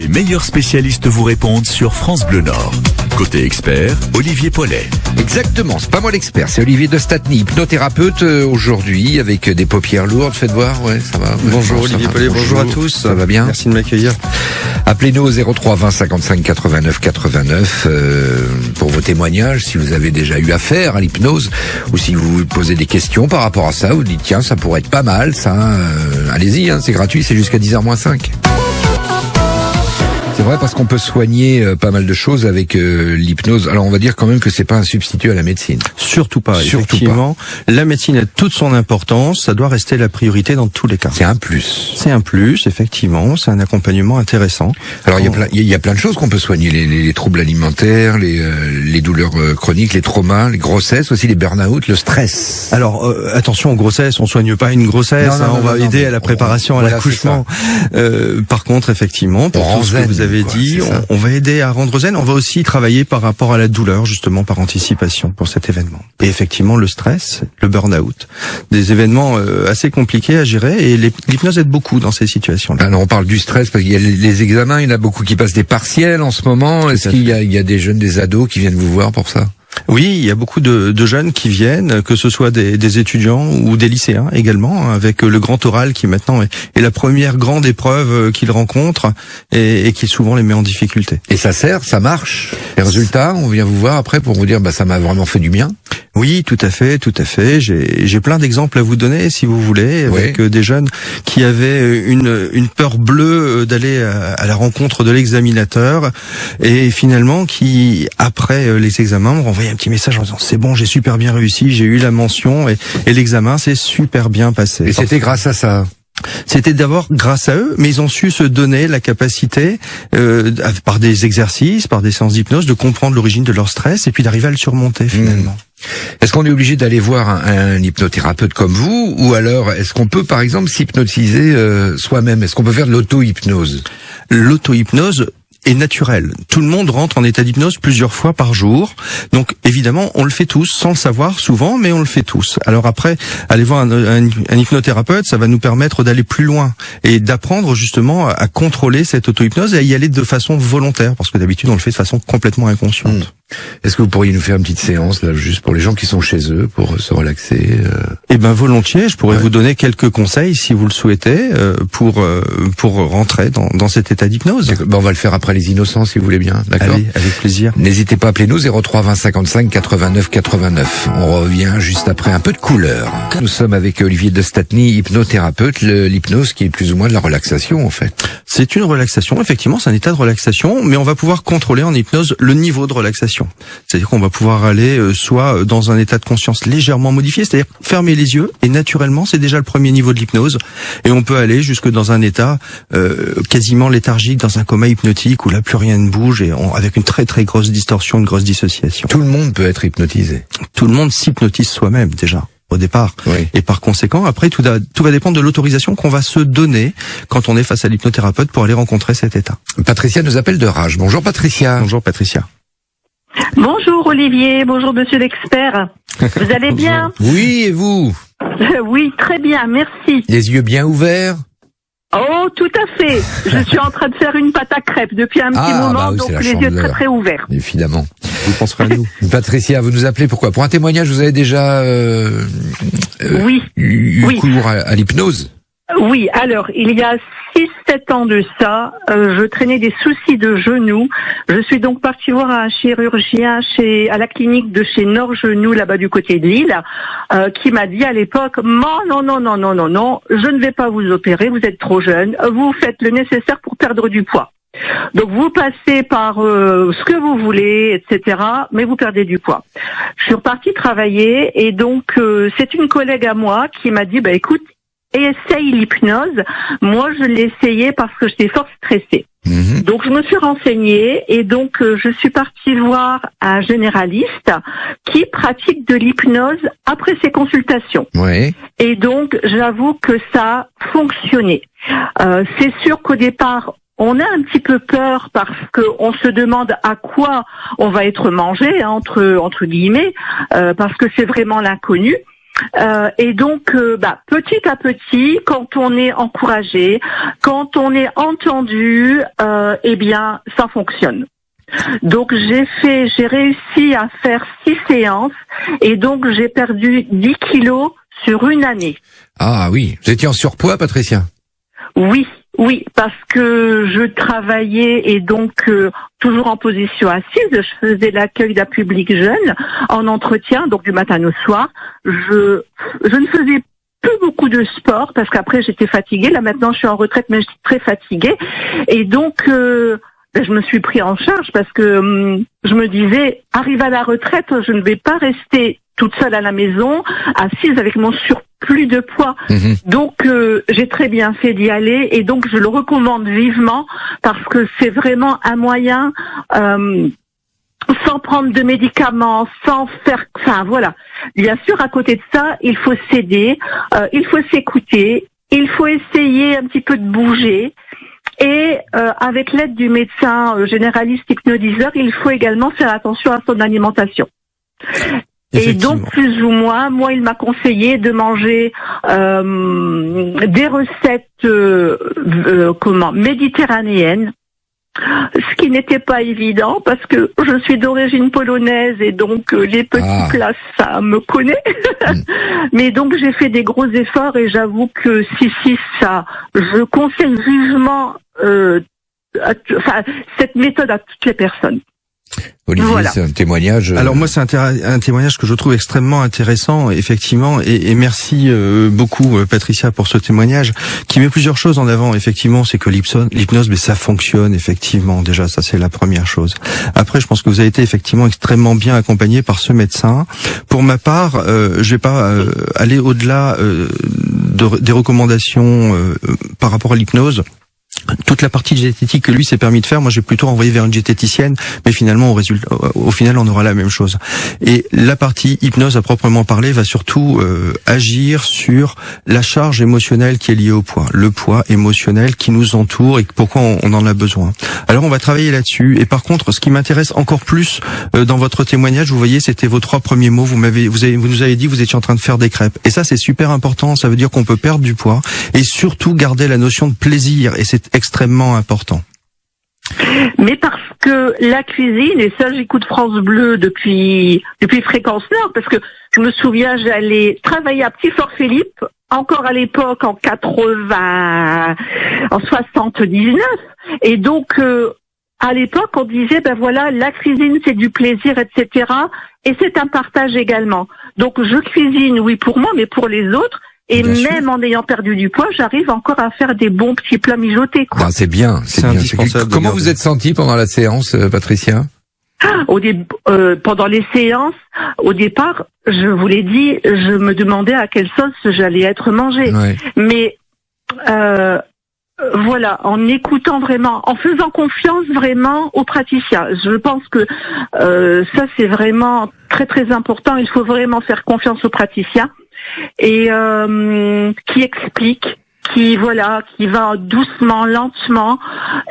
Les meilleurs spécialistes vous répondent sur France Bleu Nord. Côté expert, Olivier Paulet. Exactement, c'est pas moi l'expert, c'est Olivier de Statny, hypnothérapeute aujourd'hui avec des paupières lourdes. Faites voir, ouais, ça va. Bonjour Olivier Paulet, bonjour à tous. Ça va bien? Merci de m'accueillir. Appelez-nous au 03 20 55 89 89 pour vos témoignages, si vous avez déjà eu affaire à l'hypnose ou si vous vous posez des questions par rapport à ça, vous dites tiens, ça pourrait être pas mal, ça. Allez-y, c'est gratuit, c'est jusqu'à 10h-5. C'est vrai parce qu'on peut soigner pas mal de choses avec l'hypnose. Alors on va dire quand même que c'est pas un substitut à la médecine. Surtout pas. Effectivement, la médecine a toute son importance. Ça doit rester la priorité dans tous les cas. C'est un plus. C'est un plus, effectivement. C'est un accompagnement intéressant. Alors il y a plein de choses qu'on peut soigner. Les troubles alimentaires, les douleurs chroniques, les traumas, les grossesses aussi, les burn-out, le stress. Alors attention aux grossesses. On soigne pas une grossesse. On va aider à la préparation à l'accouchement. Par contre, effectivement, pour tout ce que vous avez dit, on va aider à rendre zen. On va aussi travailler par rapport à la douleur, justement par anticipation pour cet événement. Et effectivement, le stress, le burn-out, des événements assez compliqués à gérer. Et l'hypnose aide beaucoup dans ces situations-là. Alors on parle du stress parce qu'il y a les examens. Il y en a beaucoup qui passent des partiels en ce moment. Est-ce qu'il y a des jeunes, des ados qui viennent vous voir pour ça? Oui, il y a beaucoup de jeunes qui viennent, que ce soit des étudiants ou des lycéens également, avec le grand oral qui maintenant est la première grande épreuve qu'ils rencontrent et qui souvent les met en difficulté. Et ça sert, ça marche. Les résultats, on vient vous voir après pour vous dire ça m'a vraiment fait du bien. Oui, tout à fait, tout à fait. J'ai plein d'exemples à vous donner, si vous voulez, avec des jeunes qui avaient une peur bleue d'aller à la rencontre de l'examinateur et finalement qui, après les examens, m'ont renvoyé un petit message en disant c'est bon, j'ai super bien réussi, j'ai eu la mention et l'examen s'est super bien passé. Et c'était grâce à ça. C'était d'abord grâce à eux, mais ils ont su se donner la capacité, par des exercices, par des séances d'hypnose, de comprendre l'origine de leur stress et puis d'arriver à le surmonter finalement. Est-ce qu'on est obligé d'aller voir un hypnothérapeute comme vous, ou alors est-ce qu'on peut par exemple s'hypnotiser soi-même? Est-ce qu'on peut faire de l'auto-hypnose? L'auto-hypnose est naturel. Tout le monde rentre en état d'hypnose plusieurs fois par jour. Donc évidemment, on le fait tous, sans le savoir souvent, mais on le fait tous. Alors après, aller voir un hypnothérapeute, ça va nous permettre d'aller plus loin et d'apprendre justement à contrôler cette auto-hypnose et à y aller de façon volontaire, parce que d'habitude on le fait de façon complètement inconsciente. Est-ce que vous pourriez nous faire une petite séance là, juste pour les gens qui sont chez eux, pour se relaxer? Eh ben volontiers, je pourrais vous donner quelques conseils si vous le souhaitez pour rentrer dans cet état d'hypnose. On va le faire après les innocents si vous voulez bien, d'accord? Allez, avec plaisir. N'hésitez pas à appeler nous 03 20 55 89 89. On revient juste après un peu de couleur. Nous sommes avec Olivier de Statny, hypnothérapeute. L'hypnose qui est plus ou moins de la relaxation en fait. C'est une relaxation, effectivement, c'est un état de relaxation, mais on va pouvoir contrôler en hypnose le niveau de relaxation. C'est-à-dire qu'on va pouvoir aller soit dans un état de conscience légèrement modifié, c'est-à-dire fermer les yeux, et naturellement, c'est déjà le premier niveau de l'hypnose, et on peut aller jusque dans un état quasiment léthargique, dans un coma hypnotique, où là plus rien ne bouge, et avec une très très grosse distorsion, une grosse dissociation. Tout le monde peut être hypnotisé. Tout le monde s'hypnotise soi-même déjà au départ. Oui. Et par conséquent, après, tout va dépendre de l'autorisation qu'on va se donner quand on est face à l'hypnothérapeute pour aller rencontrer cet état. Patricia nous appelle de Rage. Bonjour Patricia. Bonjour Patricia. Bonjour Olivier, bonjour monsieur l'expert. Vous allez bien? Oui, et vous? Oui, très bien, merci. Les yeux bien ouverts? Oh, tout à fait. Je suis en train de faire une pâte à crêpes depuis un petit moment, oui, donc les yeux très très ouverts. Évidemment. Vous penserez à nous. Patricia, vous nous appelez pourquoi? Pour un témoignage, vous avez déjà eu cours à l'hypnose? Oui, alors, il y a 6-7 ans de ça, je traînais des soucis de genoux. Je suis donc partie voir un chirurgien à la clinique de chez Nord-Genoux, là-bas du côté de Lille, qui m'a dit à l'époque, non, je ne vais pas vous opérer, vous êtes trop jeune, vous faites le nécessaire pour perdre du poids. Donc vous passez par ce que vous voulez, etc., mais vous perdez du poids. Je suis repartie travailler et donc c'est une collègue à moi qui m'a dit, écoute, essaye l'hypnose. Moi, je l'ai essayé parce que j'étais fort stressée. Donc, je me suis renseignée et donc je suis partie voir un généraliste qui pratique de l'hypnose après ses consultations. Oui. Et donc, j'avoue que ça a fonctionné. C'est sûr qu'au départ, on a un petit peu peur parce qu'on se demande à quoi on va être mangé, entre guillemets, parce que c'est vraiment l'inconnu. Et donc, petit à petit, quand on est encouragé, quand on est entendu, eh bien, ça fonctionne. Donc j'ai réussi à faire 6 séances et donc j'ai perdu 10 kilos sur une année. Ah oui, vous étiez en surpoids, Patricia? Oui, parce que je travaillais et donc toujours en position assise. Je faisais l'accueil d'un public jeune en entretien, donc du matin au soir. Je ne faisais plus beaucoup de sport parce qu'après j'étais fatiguée. Là maintenant je suis en retraite mais je suis très fatiguée. Et donc je me suis pris en charge parce que je me disais, arrive à la retraite, je ne vais pas rester toute seule à la maison, assise avec mon surplus de poids. Donc j'ai très bien fait d'y aller et donc je le recommande vivement parce que c'est vraiment un moyen sans prendre de médicaments, sans faire... Enfin voilà. Bien sûr, à côté de ça, il faut s'aider, il faut s'écouter, il faut essayer un petit peu de bouger. Et avec l'aide du médecin généraliste hypnotiseur, il faut également faire attention à son alimentation. Et donc, plus ou moins, moi, il m'a conseillé de manger des recettes méditerranéennes, ce qui n'était pas évident parce que je suis d'origine polonaise et donc les petits plats, ça me connaît. Mais donc, j'ai fait des gros efforts et j'avoue que si, ça, je conseille vivement cette méthode à toutes les personnes. Olivier, voilà. C'est un témoignage. Alors moi, c'est un témoignage que je trouve extrêmement intéressant, effectivement, et merci beaucoup Patricia pour ce témoignage qui met plusieurs choses en avant. Effectivement, c'est que l'hypnose, mais ça fonctionne effectivement. Déjà, ça c'est la première chose. Après, je pense que vous avez été effectivement extrêmement bien accompagné par ce médecin. Pour ma part, je vais pas aller au-delà des recommandations par rapport à l'hypnose. Toute la partie diététique que lui s'est permis de faire, moi j'ai plutôt envoyé vers une diététicienne, mais finalement au final on aura la même chose. Et la partie hypnose à proprement parler va surtout agir sur la charge émotionnelle qui est liée au poids, le poids émotionnel qui nous entoure et pourquoi on en a besoin. Alors on va travailler là-dessus. Et par contre, ce qui m'intéresse encore plus dans votre témoignage, vous voyez, c'était vos 3 premiers mots. Vous nous avez dit que vous étiez en train de faire des crêpes. Et ça c'est super important. Ça veut dire qu'on peut perdre du poids et surtout garder la notion de plaisir. Et c'est extrêmement important. Mais parce que la cuisine, et ça j'écoute France Bleu depuis Fréquence Nord, parce que je me souviens, j'allais travailler à Petit-Fort-Philippe, encore à l'époque en 79, et donc à l'époque on disait ben voilà, la cuisine c'est du plaisir, etc. Et c'est un partage également. Donc je cuisine, oui pour moi, mais pour les autres. Et bien même en ayant perdu du poids, j'arrive encore à faire des bons petits plats mijotés, quoi. Ah, c'est bien, c'est bien. Indispensable. Comment vous êtes sentie pendant la séance, Patricia? Pendant les séances, au départ, je vous l'ai dit, je me demandais à quelle sauce j'allais être mangée. Ouais. Mais voilà, en écoutant vraiment, en faisant confiance vraiment aux praticiens. Je pense que ça c'est vraiment très très important. Il faut vraiment faire confiance aux praticiens. Et qui explique, qui va doucement, lentement,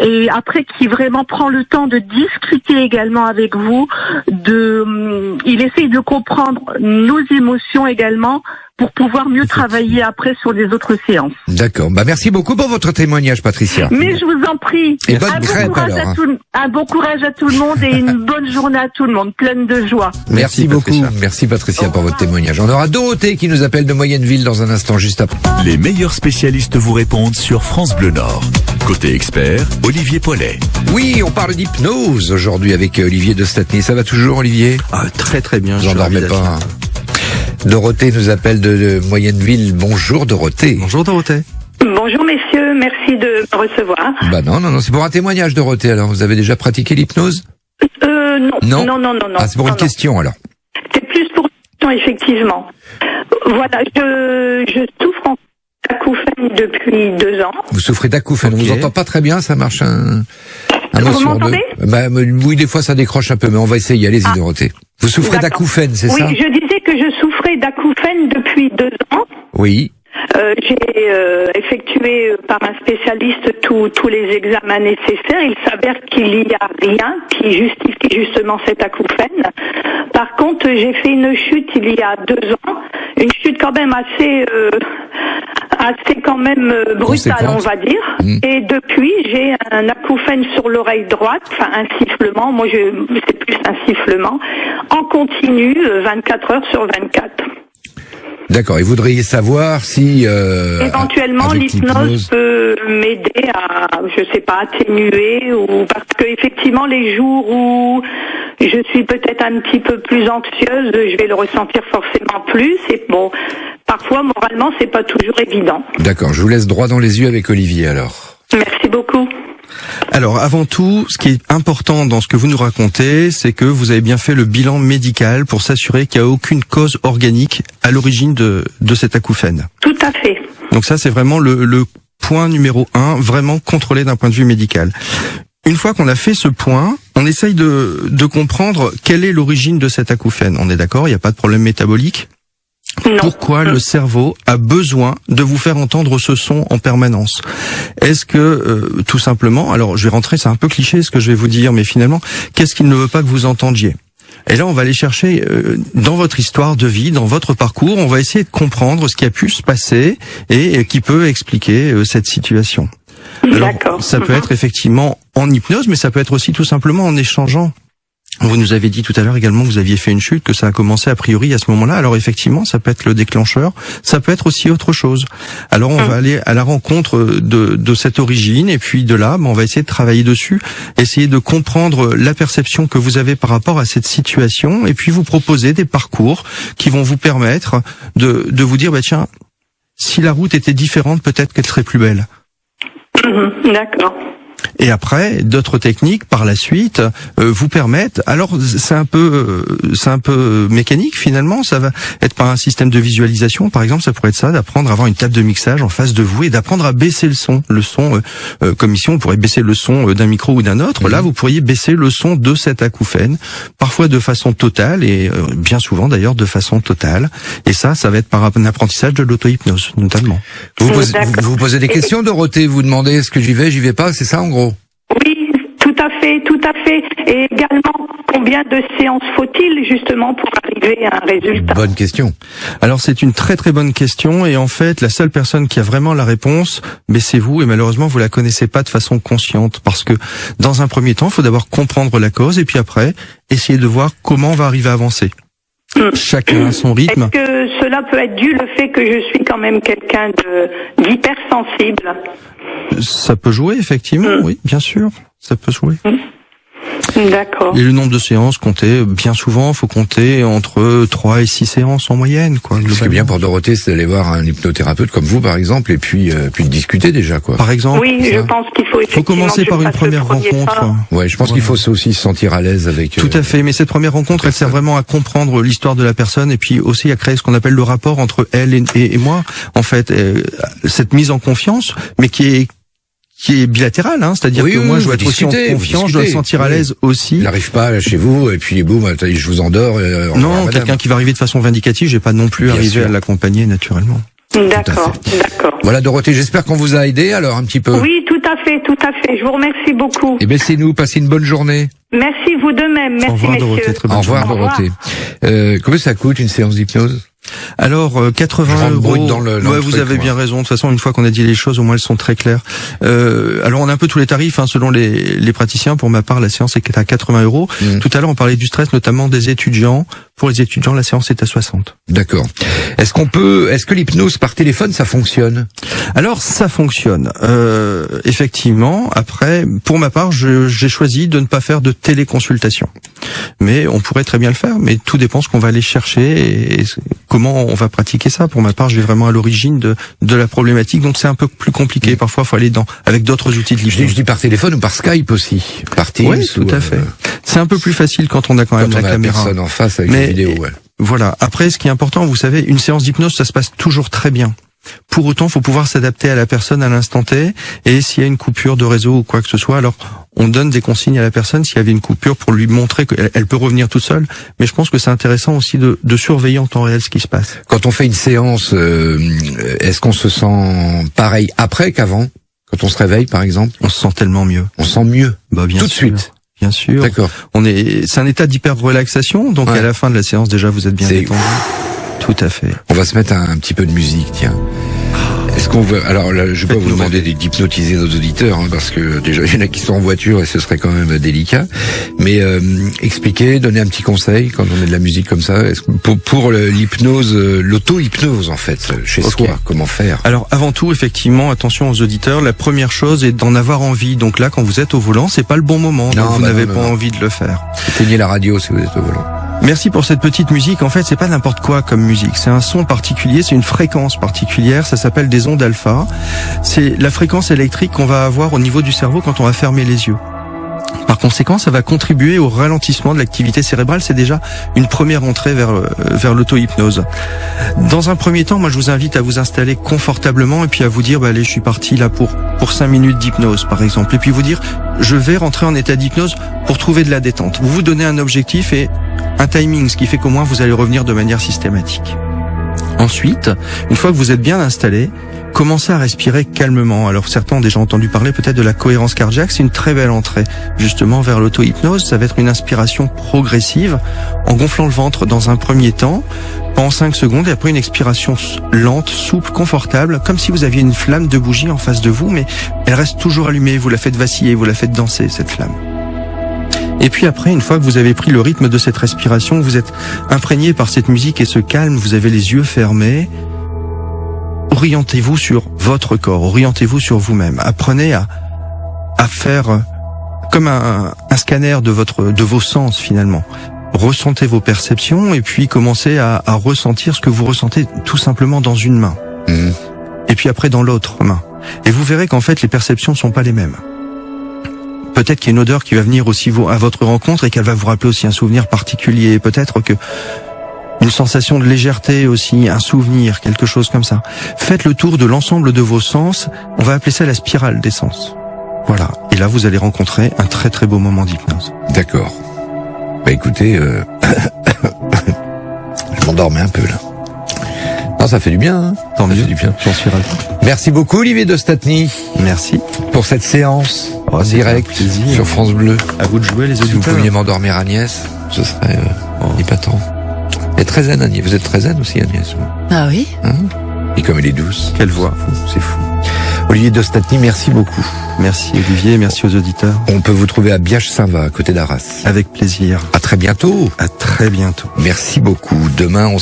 et après qui vraiment prend le temps de discuter également avec vous, il essaye de comprendre nos émotions également pour pouvoir mieux travailler après sur les autres séances. D'accord. Merci beaucoup pour votre témoignage, Patricia. Mais je vous en prie. Et un bon courage à tout le monde et une bonne journée à tout le monde, pleine de joie. Merci beaucoup. Merci Patricia pour votre témoignage. On aura Dorothée qui nous appelle de Moyenneville dans un instant, juste après. Les meilleurs spécialistes vous répondent sur France Bleu Nord. Côté expert, Olivier Paulet. Oui, on parle d'hypnose aujourd'hui avec Olivier de Statny. Ça va toujours, Olivier? Très très bien. Je n'en dormais pas. Dorothée nous appelle de Moyenneville. Bonjour Dorothée. Bonjour Dorothée. Bonjour messieurs, merci de me recevoir. Non, c'est pour un témoignage Dorothée. Alors, vous avez déjà pratiqué l'hypnose? Non. Ah, c'est pour une question alors. C'est plus pour une question, effectivement. Voilà, je souffre d'acouphènes depuis 2 ans. Vous souffrez d'acouphènes. Okay. On vous entend pas très bien, ça marche un Vous m'entendez? Oui, des fois ça décroche un peu, mais on va essayer. Allez-y Dorothée. Vous souffrez d'acouphènes, c'est ça? Oui, je disais que je souffrais d'acouphènes depuis 2 ans. Oui. J'ai effectué par un spécialiste tous les examens nécessaires. Il s'avère qu'il n'y a rien qui justifie justement cet acouphène. Par contre, j'ai fait une chute il y a 2 ans, une chute quand même assez quand même brutale, on va dire. Et depuis, j'ai un acouphène sur l'oreille droite, enfin un sifflement. Moi, c'est plus un sifflement en continu, 24 heures sur 24. D'accord. Et vous voudriez savoir si éventuellement l'hypnose peut m'aider à, je sais pas, atténuer, ou parce que effectivement les jours où je suis peut-être un petit peu plus anxieuse, je vais le ressentir forcément plus. Et bon, parfois moralement c'est pas toujours évident. D'accord. Je vous laisse droit dans les yeux avec Olivier alors. Merci beaucoup. Alors, avant tout, ce qui est important dans ce que vous nous racontez, c'est que vous avez bien fait le bilan médical pour s'assurer qu'il n'y a aucune cause organique à l'origine de cet acouphène. Tout à fait. Donc ça, c'est vraiment le point numéro 1, vraiment contrôlé d'un point de vue médical. Une fois qu'on a fait ce point, on essaye de comprendre quelle est l'origine de cet acouphène. On est d'accord, il n'y a pas de problème métabolique ? Non. Pourquoi le cerveau a besoin de vous faire entendre ce son en permanence? Est-ce que, tout simplement, alors je vais rentrer, c'est un peu cliché ce que je vais vous dire, mais finalement, qu'est-ce qu'il ne veut pas que vous entendiez? Et là, on va aller chercher dans votre histoire de vie, dans votre parcours, on va essayer de comprendre ce qui a pu se passer et qui peut expliquer cette situation. Alors, ça peut être effectivement en hypnose, mais ça peut être aussi tout simplement en échangeant. Vous nous avez dit tout à l'heure également que vous aviez fait une chute, que ça a commencé a priori à ce moment-là. Alors effectivement, ça peut être le déclencheur, ça peut être aussi autre chose. Alors on va aller à la rencontre de cette origine, et puis de là, on va essayer de travailler dessus, essayer de comprendre la perception que vous avez par rapport à cette situation, et puis vous proposer des parcours qui vont vous permettre de vous dire, bah tiens, si la route était différente, peut-être qu'elle serait plus belle. D'accord. Et après, d'autres techniques par la suite vous permettent. Alors c'est un peu mécanique finalement. Ça va être par un système de visualisation, par exemple. Ça pourrait être ça, d'apprendre à avoir une table de mixage en face de vous et d'apprendre à baisser le son. Le son, comme ici, on pourrait baisser le son d'un micro ou d'un autre. Là, vous pourriez baisser le son de cet acouphène, parfois de façon totale et bien souvent d'ailleurs de façon totale. Et ça va être par un apprentissage de l'auto-hypnose notamment. Vous posez des questions, Dorothée. Vous demandez est-ce que j'y vais pas, c'est ça en gros? Oui, tout à fait. Et également, combien de séances faut-il justement pour arriver à un résultat? Bonne question. Alors c'est une très très bonne question, et en fait la seule personne qui a vraiment la réponse, c'est vous, et malheureusement vous la connaissez pas de façon consciente, parce que dans un premier temps, il faut d'abord comprendre la cause, et puis après essayer de voir comment on va arriver à avancer. Chacun a son rythme. Est-ce que cela peut être dû le fait que je suis quand même quelqu'un d'hypersensible? Ça peut jouer, effectivement, oui, bien sûr, ça peut jouer. D'accord. Et le nombre de séances, bien souvent, faut compter entre 3 et 6 séances en moyenne, quoi. Ce qui est bien pour Dorothée, c'est d'aller voir un hypnothérapeute comme vous, par exemple, et puis de discuter déjà, quoi. Par exemple. Oui, je pense qu'il faut effectivement. Faut commencer par une première rencontre. Ouais, je pense qu'il faut aussi se sentir à l'aise avec. Tout à fait. Mais cette première rencontre, elle sert vraiment à comprendre l'histoire de la personne, et puis aussi à créer ce qu'on appelle le rapport entre elle et moi. En fait, cette mise en confiance, mais qui est bilatéral, c'est-à-dire que moi je dois être aussi en confiance, je dois me sentir à l'aise aussi. Il n'arrive pas chez vous et puis boum, je vous endors. Non, quelqu'un qui va arriver de façon vindicative, j'ai pas non plus arrivé à l'accompagner naturellement. D'accord. Voilà Dorothée, j'espère qu'on vous a aidé alors un petit peu. Oui, tout à fait. Je vous remercie beaucoup. Eh bien c'est nous, passez une bonne journée. Merci vous de même. Merci Au revoir, messieurs. Dorothée, très bonne Au revoir Dorothée. Combien ça coûte une séance d'hypnose? Alors 80 €. Vous avez bien raison. De toute façon, une fois qu'on a dit les choses, au moins elles sont très claires. Alors on a un peu tous les tarifs selon les praticiens. Pour ma part, la séance est à 80 €. Tout à l'heure, on parlait du stress, notamment des étudiants. Pour les étudiants, la séance est à 60. D'accord. Est-ce que l'hypnose par téléphone, ça fonctionne? Alors ça fonctionne. Effectivement. Après, pour ma part, j'ai choisi de ne pas faire de téléconsultation. Mais on pourrait très bien le faire. Mais tout dépend ce qu'on va aller chercher et comment on va pratiquer ça. Pour ma part, je vais vraiment à l'origine de la problématique. Donc c'est un peu plus compliqué. Parfois, il faut aller avec d'autres outils de l'hypnose. Je dis par téléphone ou par Skype aussi, par Teams. Oui, tout à fait. C'est un peu plus facile quand on a quand même la caméra. Personne en face avec la vidéo. Ouais. Voilà. Après, ce qui est important, vous savez, une séance d'hypnose, ça se passe toujours très bien. Pour autant, faut pouvoir s'adapter à la personne à l'instant T, et s'il y a une coupure de réseau ou quoi que ce soit, alors on donne des consignes à la personne s'il y avait une coupure pour lui montrer qu'elle peut revenir toute seule. Mais je pense que c'est intéressant aussi de surveiller en temps réel ce qui se passe. Quand on fait une séance, est-ce qu'on se sent pareil après qu'avant? Quand on se réveille, par exemple? On se sent tellement mieux. On se sent mieux. Bah, bien tout de sûr. suite. Bien sûr. D'accord. C'est un état d'hyper-relaxation, donc ouais. à la fin de la séance, déjà, vous êtes bien détendu. Tout à fait. On va se mettre un petit peu de musique, tiens. Est-ce qu'on veut... Alors là, je vais pas vous demander d'hypnotiser nos auditeurs, hein, parce que déjà, il y en a qui sont en voiture et ce serait quand même délicat. Mais expliquer, donner un petit conseil quand on met de la musique comme ça. Est-ce que pour l'hypnose, l'auto-hypnose en fait, chez soi, comment faire? Alors avant tout, effectivement, attention aux auditeurs. La première chose est d'en avoir envie. Donc là, quand vous êtes au volant, c'est pas le bon moment. Non, donc vous n'avez pas envie de le faire. Éteignez la radio si vous êtes au volant. Merci pour cette petite musique. En fait, c'est pas n'importe quoi comme musique. C'est un son particulier, c'est une fréquence particulière. Ça s'appelle des ondes alpha. C'est la fréquence électrique qu'on va avoir au niveau du cerveau quand on va fermer les yeux. Par conséquent, ça va contribuer au ralentissement de l'activité cérébrale. C'est déjà une première entrée vers l'auto-hypnose. Dans un premier temps, moi, je vous invite à vous installer confortablement et puis à vous dire, allez, je suis parti là pour 5 minutes d'hypnose, par exemple. Et puis vous dire, je vais rentrer en état d'hypnose pour trouver de la détente. Vous vous donnez un objectif et un timing, ce qui fait qu'au moins vous allez revenir de manière systématique. Ensuite, une fois que vous êtes bien installé, commencez à respirer calmement. Alors certains ont déjà entendu parler peut-être de la cohérence cardiaque, c'est une très belle entrée justement vers l'auto-hypnose. Ça va être une inspiration progressive en gonflant le ventre dans un premier temps, pendant 5 secondes, et après une expiration lente, souple, confortable, comme si vous aviez une flamme de bougie en face de vous, mais elle reste toujours allumée, vous la faites vaciller, vous la faites danser, cette flamme. Et puis après, une fois que vous avez pris le rythme de cette respiration, vous êtes imprégné par cette musique et ce calme, vous avez les yeux fermés, orientez-vous sur votre corps, orientez-vous sur vous-même. Apprenez à faire comme un scanner de vos sens finalement. Ressentez vos perceptions et puis commencez à ressentir ce que vous ressentez tout simplement dans une main. Et puis après dans l'autre main. Et vous verrez qu'en fait les perceptions ne sont pas les mêmes. Peut-être qu'il y a une odeur qui va venir aussi à votre rencontre et qu'elle va vous rappeler aussi un souvenir particulier. Peut-être que une sensation de légèreté aussi, un souvenir, quelque chose comme ça. Faites le tour de l'ensemble de vos sens. On va appeler ça la spirale des sens. Voilà. Et là, vous allez rencontrer un très très beau moment d'hypnose. D'accord. Bah écoutez, je m'endormais un peu là. Non, ça fait du bien, hein. Tant mieux. Ça fait du bien. J'en suis ravi. Merci beaucoup Olivier Dostatny. Merci. Pour cette séance en direct sur France Bleu. À vous de jouer les Si vous auditeurs. pouviez m'endormir Agnès, ce serait épatant. Elle est très zen Agnès. Vous êtes très zen aussi Agnès. Ah oui. Hein? Et comme elle est douce. Quelle voix. C'est fou. Olivier Dostatny, merci beaucoup. Merci Olivier, merci aux auditeurs. On peut vous trouver à Biache-Saint-Va, à côté d'Arras. Avec plaisir. À très bientôt. À très bientôt. Merci beaucoup. Demain, on